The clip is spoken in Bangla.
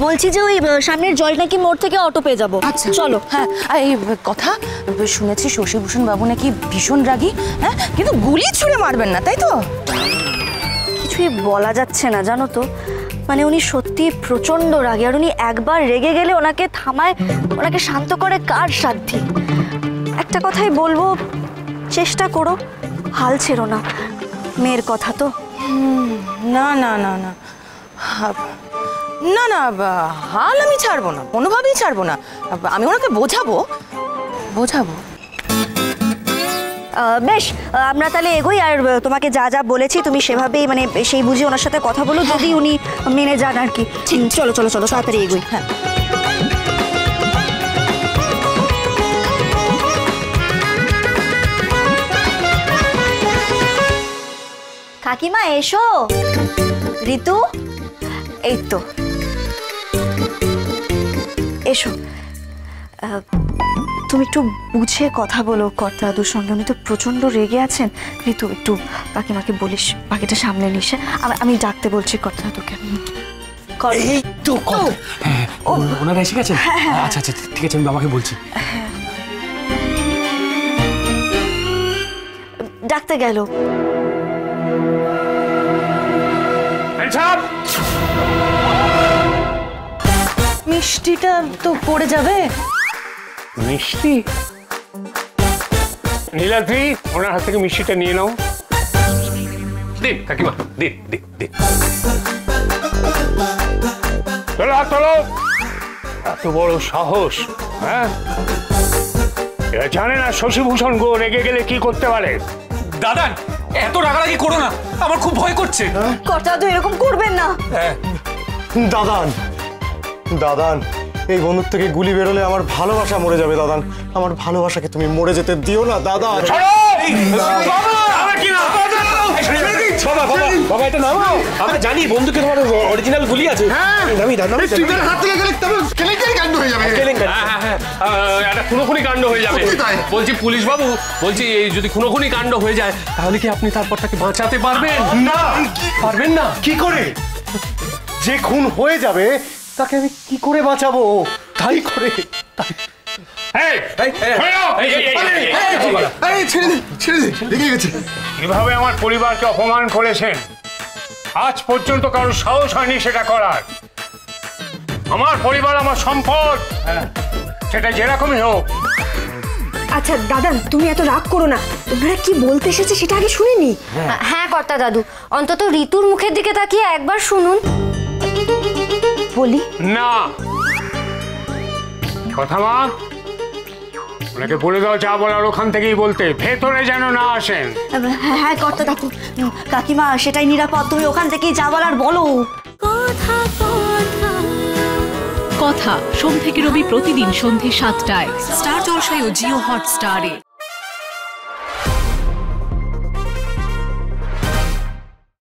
বলছি যে ওই সামনের জল নাকি মোড় থেকে অটো পেয়ে যাবো। আচ্ছা চলো। হ্যাঁ, এই কথা শুনেছি শশীভূষণ বাবু নাকি ভীষণ রাগী, হ্যাঁ, কিন্তু গুলি ছুঁড়ে মারবেন না, তাই তো? কিছুই বলা যাচ্ছে না জানো তো, মানে উনি সত্যি প্রচন্ড রাগী, আর উনি একবার রেগে গেলে ওনাকে থামায়, ওনাকে শান্ত করে কার সাধ্যি। একটা কথাই বলবো, চেষ্টা করো, হাল ছেড়ো না, মেয়ের কথা তো। না না না না না না, হাল আমি ছাড়বো না, কোনোভাবেই ছাড়বো না। আমি ওনাকে বোঝাবো। বেশ, আমরা তাহলে এগোই, আর তোমাকে যা যা বলেছি তুমি সেভাবেই মানে সেই বুঝে ওনার সাথে কথা বলো, যদি উনি মেনে যান আর কি। চলো চলো চলো, তাড়াতাড়ি এগোই। হ্যাঁ, কাকিমা এসো। ঋতু, এই তো এসো। তুমি একটু বুঝে কথা বলো কর্তা দাদুর সঙ্গে, উনি তো প্রচন্ড রেগে আছেন। ঋতু, একটু কাকিমাকে বলিস বাকিটা সামলে নিস। আমি ডাকতে বলছি কর্তা দাদুকে। এই তো ওনারা এসে গেছেন? আচ্ছা আচ্ছা ঠিক আছে, আমি বাবাকে বলছি। ডাকতে গেল। মিষ্টিটা তো পড়ে যাবে। মিষ্টি? নীলাদ্রি, ওনার হাত থেকে মিষ্টিটা নিয়ে নাও। দিন কাকিমা, দিন দিন দিন। চলো হাত তোলো। এত বড় সাহস, হ্যাঁ? এরা জানে না শশীভূষণ গো রেগে গেলে কি করতে পারে। দাদান, এত রাগারাগি করো না, আমার খুব ভয় করছে। কর্তা দাদু এরকম করবেন না। দাদান, দাদান, এই বন্দুক থেকে গুলি বেরোলে আমার ভালোবাসা মরে যাবে। দাদান, আমার ভালোবাসাকে তুমি মরে যেতে দিও না দাদা। বাবা এটা নামাও, আমরা জানি বন্দুকে তোমার অরিজিনাল গুলি আছে। একটা খুনোখুনি কাণ্ড হয়ে যাবে। বলছি পুলিশ বাবু, বলছি এই যদি খুনোখুনি কাণ্ড হয়ে যায় তাহলে কি আপনি তারপর তাকে বাঁচাতে পারবেন? না, পারবেন না। কি করে? যে খুন হয়ে যাবে তাকে আমি কি করে বাঁচাবো? তাই করে কিভাবে আমার পরিবারকে অপমান করেছেন, আজ পর্যন্ত কারোর সাহস হয়নি সেটা করার। আমার পরিবার আমার সম্পদ, সেটা যেরকমই হোক। আচ্ছা দাদান, তুমি এত রাগ করো না, ওনারা কি বলতে এসেছে সেটা আগে শুনিনি। হ্যাঁ কর্তা দাদু, অন্তত ঋতুর মুখের দিকে তাকিয়ে একবার শুনুন। বলি না, কথা মা, ওনাকে বলে দাও যা বলার ওখান থেকেই বলতে, ভেতরে যেন না আসেন। হ্যাঁ কর্তা দাদু, কাকিমা সেটাই নিরাপদ, তুমি ওখান থেকেই যা বলার বলো। কথা সোম থেকে রবি প্রতিদিন সন্ধ্যে ৭টায় স্টার জলসায় ও জিও হটস্টারে।